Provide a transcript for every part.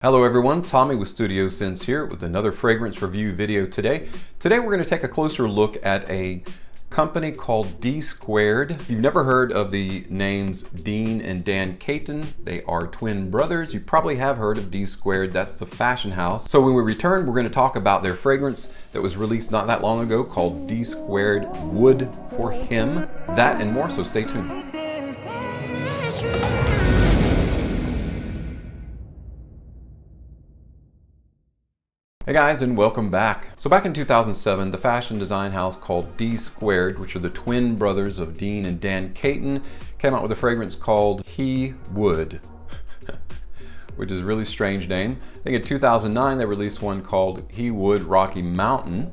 Hello everyone, Tommy with Studio Sense here with another fragrance review video today. Today we're going to take a closer look at a company called DSquared. If you've never heard of the names Dean and Dan Caton, they are twin brothers. You probably have heard of DSquared, that's the fashion house. So when we return, we're going to talk about their fragrance that was released not that long ago called DSquared2 Wood For Him. That and more, so stay tuned. Hey guys, and welcome back. So back in 2007, the fashion design house called DSquared, which are the twin brothers of Dean and Dan Caton, came out with a fragrance called He Wood, which is a really strange name. I think in 2009 they released one called He Wood Rocky Mountain,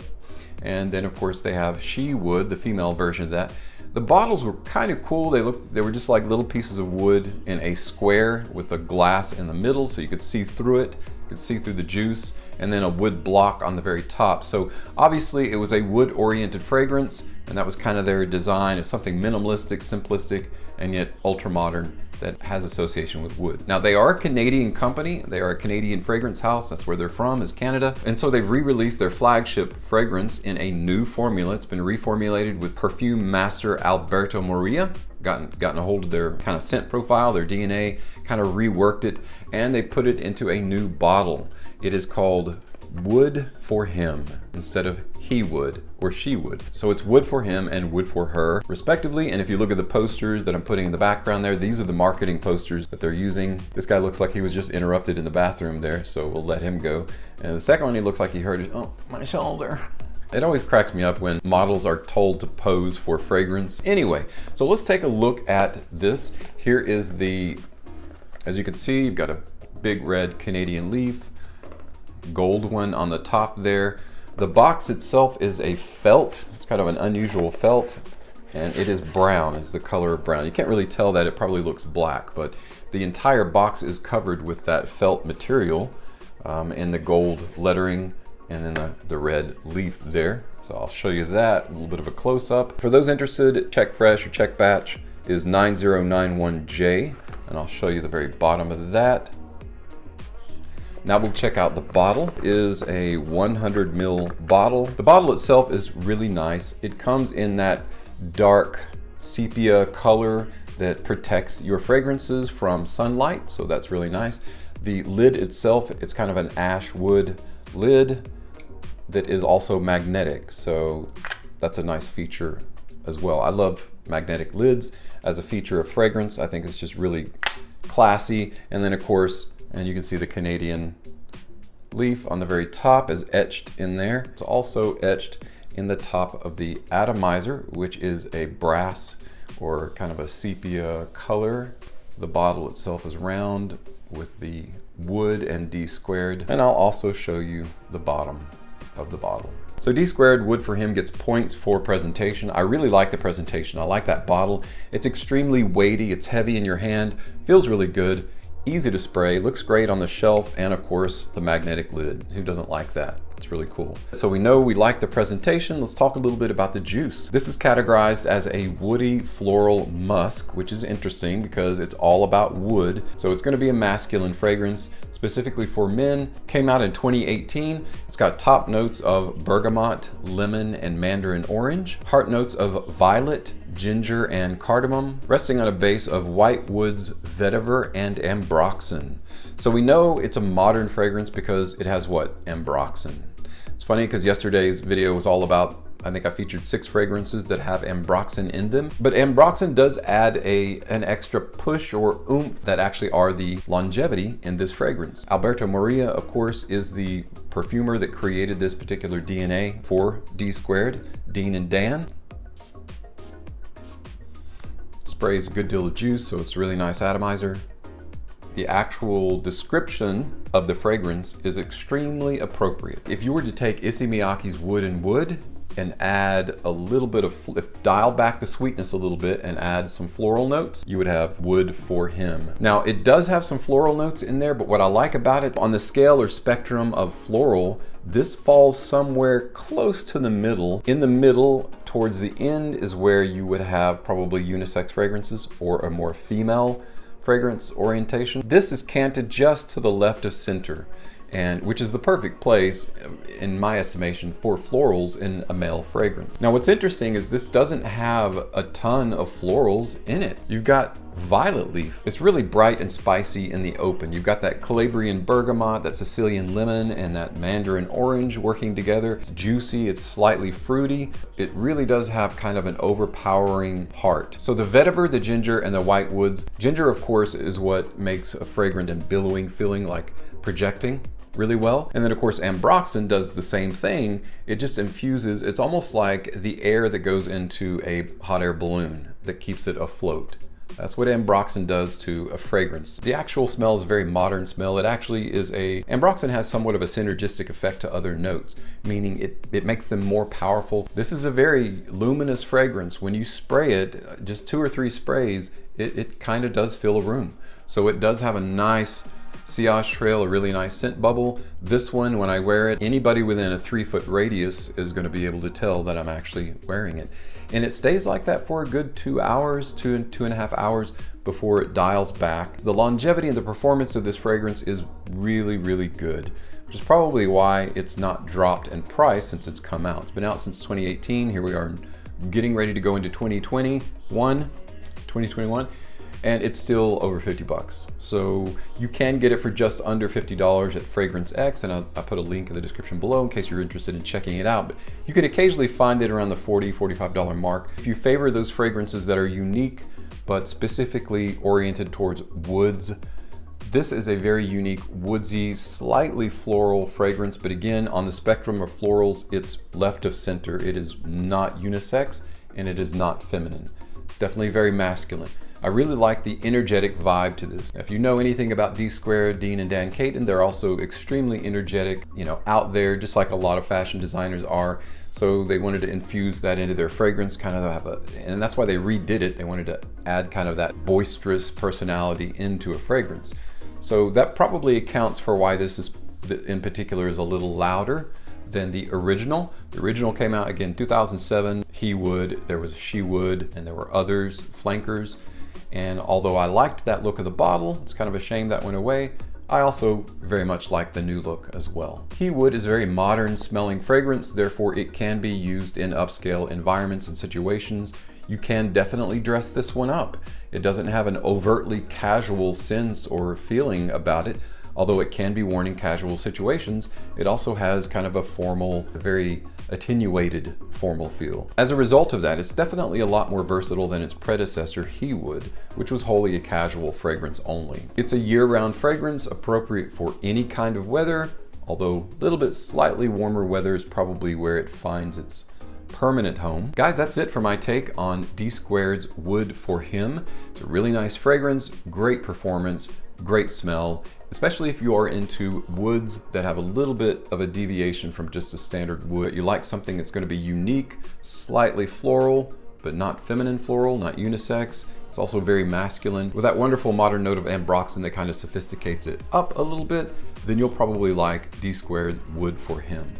and then of course they have She Wood, the female version of that. The bottles were kind of cool. They were just like little pieces of wood in a square with a glass in the middle, so you could see through it. You could see through the juice, and then a wood block on the very top. So obviously it was a wood-oriented fragrance, and that was kind of their design. It's something minimalistic, simplistic, and yet ultra-modern that has association with wood. Now they are a Canadian company. They are a Canadian fragrance house. That's where they're from, is Canada. And so they've re-released their flagship fragrance in a new formula. It's been reformulated with perfume master Alberto Moria. Gotten a hold of their kind of scent profile, their DNA, kind of reworked it, and they put it into a new bottle. It is called Wood For Him instead of He Would or She Would. So it's Wood For Him and Wood For Her, respectively. And if you look at the posters that I'm putting in the background there, these are the marketing posters that they're using. This guy looks like he was just interrupted in the bathroom there, so we'll let him go. And the second one, he looks like he hurt his, oh, my shoulder. It always cracks me up when models are told to pose for fragrance. Anyway, so let's take a look at this. Here is the, as you can see, you've got a big red Canadian leaf, gold one on the top there. The box itself is a felt. It's kind of an unusual felt, and it is brown, is the color of brown. You can't really tell that, it probably looks black, but the entire box is covered with that felt material and the gold lettering, and then the red leaf there. So I'll show you that, a little bit of a close-up. For those interested, check fresh or check batch is 9091J, and I'll show you the very bottom of that. Now we'll check out the bottle. It is a 100 ml bottle. The bottle itself is really nice. It comes in that dark sepia color that protects your fragrances from sunlight, so that's really nice. The lid itself, it's kind of an ash wood lid that is also magnetic, so that's a nice feature as well. I love magnetic lids as a feature of fragrance. I think it's just really classy. And then of course, and you can see the Canadian leaf on the very top is etched in there. It's also etched in the top of the atomizer, which is a brass or kind of a sepia color. The bottle itself is round with the wood and DSquared, and I'll also show you the bottom of the bottle. So DSquared Wood For Him gets points for presentation. I really like the presentation. I like that bottle. It's extremely weighty, it's heavy in your hand, feels really good, easy to spray, looks great on the shelf, and of course the magnetic lid. Who doesn't like that? It's really cool. So we know we like the presentation. Let's talk a little bit about the juice. This is categorized as a woody floral musk, which is interesting because it's all about wood. So it's going to be a masculine fragrance, specifically for men. Came out in 2018. It's got top notes of bergamot, lemon, and mandarin orange. Heart notes of violet, ginger, and cardamom, resting on a base of white woods, vetiver, and ambroxan. So we know it's a modern fragrance because it has what? Ambroxan. It's funny because yesterday's video was all about, I think I featured 6 fragrances that have ambroxan in them, but ambroxan does add an extra push or oomph that actually are the longevity in this fragrance. Alberto Moria, of course, is the perfumer that created this particular DNA for DSquared, Dean and Dan. Sprays a good deal of juice, so it's a really nice atomizer. The actual description of the fragrance is extremely appropriate. If you were to take Issey Miyake's Wood and Wood and add a little bit of, dial back the sweetness a little bit and add some floral notes, you would have Wood For Him. Now it does have some floral notes in there, but what I like about it, on the scale or spectrum of floral, this falls somewhere close to the middle. In the middle, towards the end, is where you would have probably unisex fragrances or a more female fragrance orientation. This is canted just to the left of center, and which is the perfect place, in my estimation, for florals in a male fragrance. Now what's interesting is this doesn't have a ton of florals in it. You've got violet leaf. It's really bright and spicy in the open. You've got that Calabrian bergamot, that Sicilian lemon, and that mandarin orange working together. It's juicy, it's slightly fruity. It really does have kind of an overpowering heart. So the vetiver, the ginger, and the white woods. Ginger, of course, is what makes a fragrant and billowing feeling, like projecting really well. And then of course ambroxan does the same thing. It just infuses, it's almost like the air that goes into a hot air balloon that keeps it afloat. That's what ambroxan does to a fragrance. The actual smell is a very modern smell. It actually is ambroxan has somewhat of a synergistic effect to other notes, meaning it makes them more powerful. This is a very luminous fragrance. When you spray it, just 2 or 3 sprays, it kind of does fill a room. So it does have a nice sillage trail, a really nice scent bubble. This one, when I wear it, anybody within a 3-foot radius is going to be able to tell that I'm actually wearing it. And it stays like that for a good 2 hours, 2.5 hours before it dials back. The longevity and the performance of this fragrance is really, really good, which is probably why it's not dropped in price since it's come out. It's been out since 2018. Here we are getting ready to go into 2021, and it's still over 50 bucks. So you can get it for just under $50 at Fragrance X, and I'll put a link in the description below in case you're interested in checking it out. But you can occasionally find it around the $40, $45 mark. If you favor those fragrances that are unique, but specifically oriented towards woods, this is a very unique woodsy, slightly floral fragrance, but again, on the spectrum of florals, it's left of center. It is not unisex, and it is not feminine. It's definitely very masculine. I really like the energetic vibe to this. If you know anything about DSquared, Dean and Dan Caton, they're also extremely energetic, out there, just like a lot of fashion designers are. So they wanted to infuse that into their fragrance, kind of and that's why they redid it. They wanted to add kind of that boisterous personality into a fragrance. So that probably accounts for why this is, in particular, is a little louder than the original. The original came out again 2007. He wood, there was she wood, and there were others, flankers. And although I liked that look of the bottle, it's kind of a shame that went away, I also very much like the new look as well. He wood is a very modern smelling fragrance, therefore it can be used in upscale environments and situations. You can definitely dress this one up. It doesn't have an overtly casual sense or feeling about it. Although it can be worn in casual situations, it also has kind of a formal, very attenuated formal feel. As a result of that, it's definitely a lot more versatile than its predecessor, He Wood, which was wholly a casual fragrance only. It's a year-round fragrance, appropriate for any kind of weather, although a little bit slightly warmer weather is probably where it finds its permanent home. Guys, that's it for my take on DSquared's Wood For Him. It's a really nice fragrance, great performance, great smell, especially if you are into woods that have a little bit of a deviation from just a standard wood. You like something that's going to be unique, slightly floral, but not feminine floral, not unisex. It's also very masculine with that wonderful modern note of ambroxan that kind of sophisticates it up a little bit. Then you'll probably like DSquared's Wood For Him.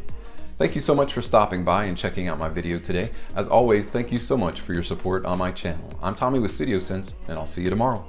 Thank you so much for stopping by and checking out my video today. As always, thank you so much for your support on my channel. I'm Tommy with Studio Sense, and I'll see you tomorrow.